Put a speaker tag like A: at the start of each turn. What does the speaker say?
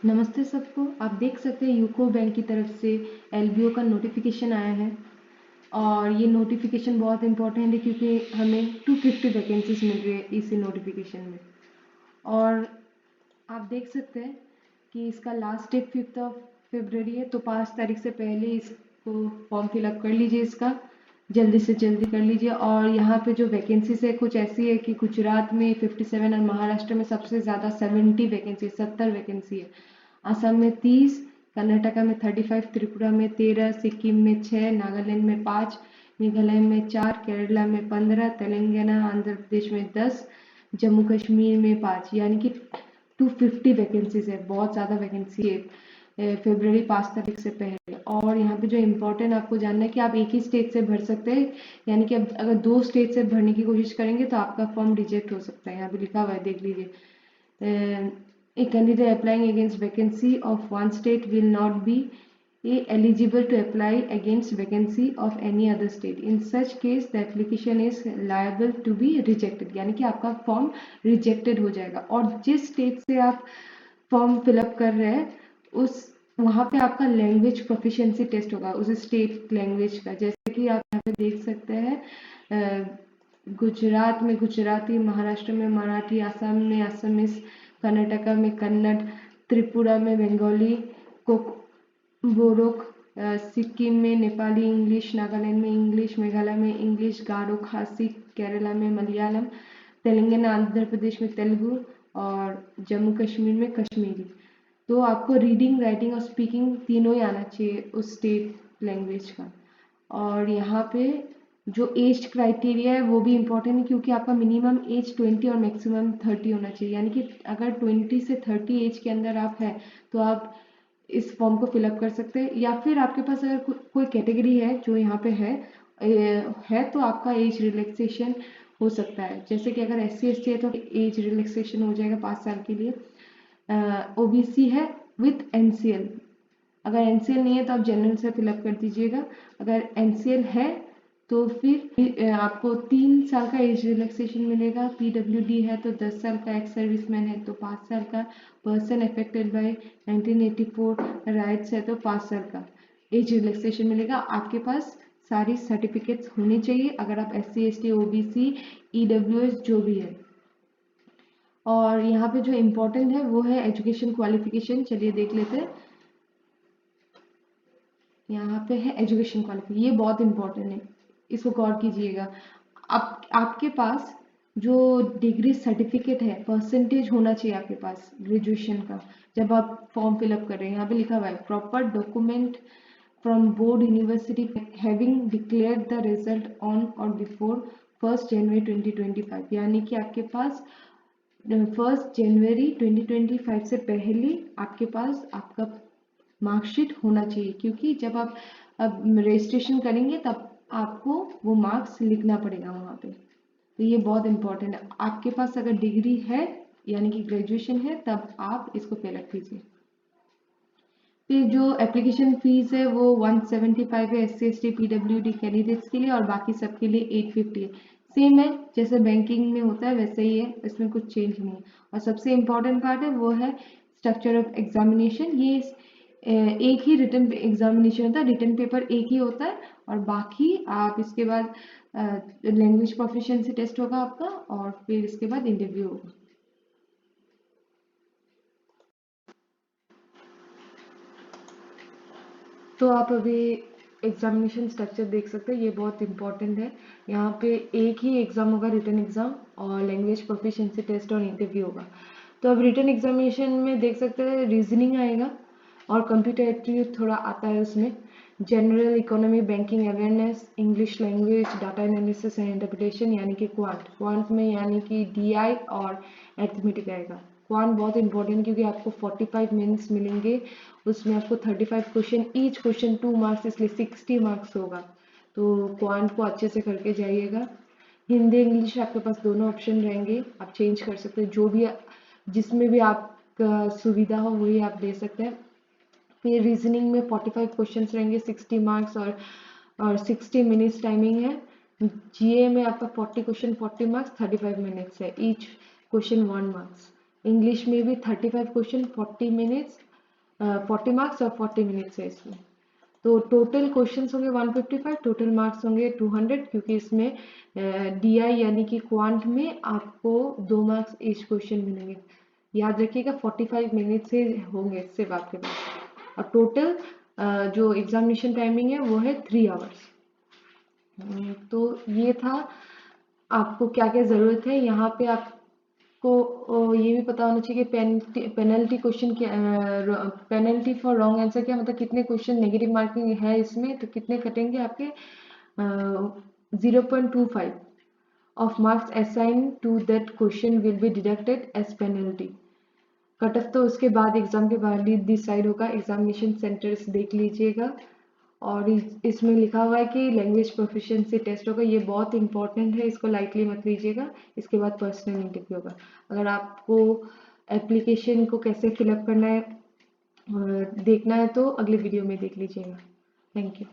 A: नमस्ते सबको। आप देख सकते हैं यूको बैंक की तरफ से एलबीओ का नोटिफिकेशन आया है और ये नोटिफिकेशन बहुत इम्पोर्टेंट है क्योंकि हमें 250 वैकेंसीज मिल रही है इसी नोटिफिकेशन में। और आप देख सकते हैं कि इसका लास्ट डेट 5 फरवरी है, तो 5 तारीख से पहले इसको फॉर्म फिलअप कर लीजिए, इसका जल्दी से जल्दी कर लीजिए। और यहाँ पे जो वैकेंसीज है कुछ ऐसी है कि गुजरात में 57 और महाराष्ट्र में सबसे ज़्यादा 70 वैकेंसी है। असम में 30, कर्नाटका में 35, त्रिपुरा में 13, सिक्किम में 6, नागालैंड में 5, मेघालय में 4, केरला में 15, तेलंगाना आंध्र प्रदेश में 10, जम्मू कश्मीर में 5, यानी कि 250 वैकेंसीज है। बहुत ज़्यादा वैकेंसी है फरवरी 5 तारीख से पहले। और यहाँ पे जो इम्पोर्टेंट आपको जानना है कि आप एक ही स्टेट से भर सकते हैं, यानी कि अगर 2 स्टेट से भरने की कोशिश करेंगे तो आपका फॉर्म रिजेक्ट हो सकता है। यहाँ पे लिखा हुआ है, देख लीजिए। A candidate applying against vacancy of one state will not be eligible to apply against vacancy of any other state. In such case, the application is liable to be rejected. यानी कि आपका फॉर्म रिजेक्टेड हो जाएगा। और जिस state से आप form fill up कर रहे हैं उस वहाँ पे आपका लैंग्वेज प्रोफिशिएंसी टेस्ट होगा उस स्टेट लैंग्वेज का। जैसे कि आप यहाँ पे देख सकते हैं, गुजरात में गुजराती, महाराष्ट्र में मराठी, असम में असमीज, कर्नाटका में कन्नड़, त्रिपुरा में बंगाली, बोरोक, सिक्किम में नेपाली इंग्लिश, नागालैंड में इंग्लिश, मेघालय में इंग्लिश, गारो खासी, केरला में मलयालम, तेलंगाना आंध्र प्रदेश में तेलुगु और जम्मू कश्मीर में कश्मीरी। तो आपको रीडिंग, राइटिंग और स्पीकिंग तीनों ही आना चाहिए उस स्टेट लैंग्वेज का। और यहाँ पे जो एज क्राइटेरिया है वो भी इम्पोर्टेंट है क्योंकि आपका मिनिमम एज 20 और मैक्सिमम 30 होना चाहिए। यानी कि अगर 20 से 30 एज के अंदर आप हैं तो आप इस फॉर्म को फिलअप कर सकते हैं। या फिर आपके पास अगर कोई कैटेगरी है जो यहाँ पे है तो आपका एज रिलैक्सेशन हो सकता है। जैसे कि अगर SC ST है तो एज रिलैक्सेशन हो जाएगा 5 साल के लिए। OBC है विथ NCL। अगर NCL नहीं है तो आप जनरल से फिलअप कर दीजिएगा। अगर NCL है तो फिर आपको 3 साल का एज रिलैक्सेशन मिलेगा। PWD है तो 10 साल का, एक्स सर्विसमैन है तो 5 साल का, पर्सन अफेक्टेड बाय 1984 राइट्स है तो 5 साल का एज रिलैक्सेशन मिलेगा। आपके पास सारी सर्टिफिकेट्स होनी चाहिए अगर आप SC ST OBC EWS जो भी है। और यहाँ पे जो इम्पोर्टेंट है वो है एजुकेशन क्वालिफिकेशन। चलिए देख लेते हैं। यहाँ पे है एजुकेशन क्वालिफिकेशन, ये बहुत इंपॉर्टेंट है, इसको गौर कीजिएगा। आपके पास जो डिग्री सर्टिफिकेट है, परसेंटेज होना चाहिए आपके पास ग्रेजुएशन का जब आप फॉर्म फिलअप कर रहे हैं। यहाँ पे लिखा हुआ है proper document from board university having declared the result on और बिफोर 1 जनवरी 2025। यानी कि आपके पास 1 जनवरी 2025 से पहले आपके पास आपका मार्कशीट होना चाहिए, क्योंकि जब आप अब रजिस्ट्रेशन करेंगे तब आपको वो मार्क्स लिखना पड़ेगा वहाँ पे। तो ये बहुत इंपॉर्टेंट है। आपके पास अगर डिग्री है यानी कि ग्रेजुएशन है तब आप इसको फिलअप कीजिए। फिर जो एप्लीकेशन फीस है वो 175 है SC ST PWD कैंडिडेट्स के लिए और बाकी सबके लिए 850 है। सेम है जैसे बैंकिंग में होता है वैसे ही है, इसमें कुछ चेंज नहीं है। और सबसे इम्पोर्टेंट पार्ट है वो है स्ट्रक्चर ऑफ एग्जामिनेशन। ये एक ही रिटन एग्जामिनेशन होता है, रिटन पेपर एक ही होता है और बाकी आप इसके बाद लैंग्वेज प्रोफिशिएंसी टेस्ट होगा आपका और फिर इसके बाद इंटरव्यू होगा। तो आप अभी एग्जामिनेशन स्ट्रक्चर देख सकते हैं, ये बहुत इंपॉर्टेंट है। यहाँ पे एक ही एग्जाम होगा, रिटन एग्जाम, और लैंग्वेज प्रोफिशिएंसी टेस्ट और इंटरव्यू होगा। तो अब रिटन एग्जामिनेशन में देख सकते हैं रीजनिंग आएगा और कंप्यूटर एप्टीट्यूड थोड़ा आता है उसमें, general economy, banking awareness, English language, data analysis and interpretation यानी कि क्वांट में यानी कि DI और अरिथमेटिक आएगा। क्वांट बहुत इंपॉर्टेंट क्योंकि आपको 45 मिनट्स मिलेंगे, उसमें आपको 35 क्वेश्चन, ईच क्वेश्चन 2 मार्क्स, इसलिए 60 मार्क्स होगा। तो क्वांट को अच्छे से करके जाइएगा। हिंदी इंग्लिश आपके पास दोनों ऑप्शन रहेंगे, आप चेंज कर सकते हैं, जो भी जिसमें भी आपका सुविधा हो वही आप दे सकते हैं। फिर रीजनिंग में 45 क्वेश्चंस रहेंगे, 60 मार्क्स और 60 मिनट्स टाइमिंग है। GA में आपका 40 क्वेश्चन 40 मार्क्स 35 मिनट्स है, ईच क्वेश्चन 1 मार्क्स। इंग्लिश में भी 35 क्वेश्चन 40 मिनट्स 40 मार्क्स और 40 मिनट्स है इसमें। तो टोटल क्वेश्चंस होंगे 155, टोटल मार्क्स होंगे 200, क्योंकि इसमें DI यानी कि क्वांट में आपको 2 मार्क्स ईच क्वेश्चन मिलेंगे। याद रखिएगा 45 मिनट से होंगे सिर्फ आपके पास। और टोटल जो एग्जामिनेशन टाइमिंग है वो है 3 आवर्स। तो ये था आपको क्या क्या ज़रूरत है। यहाँ पे आपको ये भी पता होना चाहिए कि पेनल्टी क्वेश्चन क्या, पेनल्टी फॉर रॉन्ग आंसर क्या, मतलब कितने क्वेश्चन नेगेटिव मार्किंग है इसमें, तो कितने कटेंगे आपके 0.25 of marks assigned to that question will be deducted as penalty। Cut off तो उसके बाद एग्जाम के बाद ही डिसाइड होगा, एग्जामिनेशन सेंटर्स देख लीजिएगा। और इसमें लिखा हुआ है कि लैंग्वेज प्रोफिशिएंसी टेस्ट होगा, ये बहुत इंपॉर्टेंट है, इसको लाइटली मत लीजिएगा। इसके बाद पर्सनल इंटरव्यू होगा। अगर आपको एप्लीकेशन को कैसे फिलअप करना है देखना है तो अगले वीडियो में देख लीजिएगा। Thank you.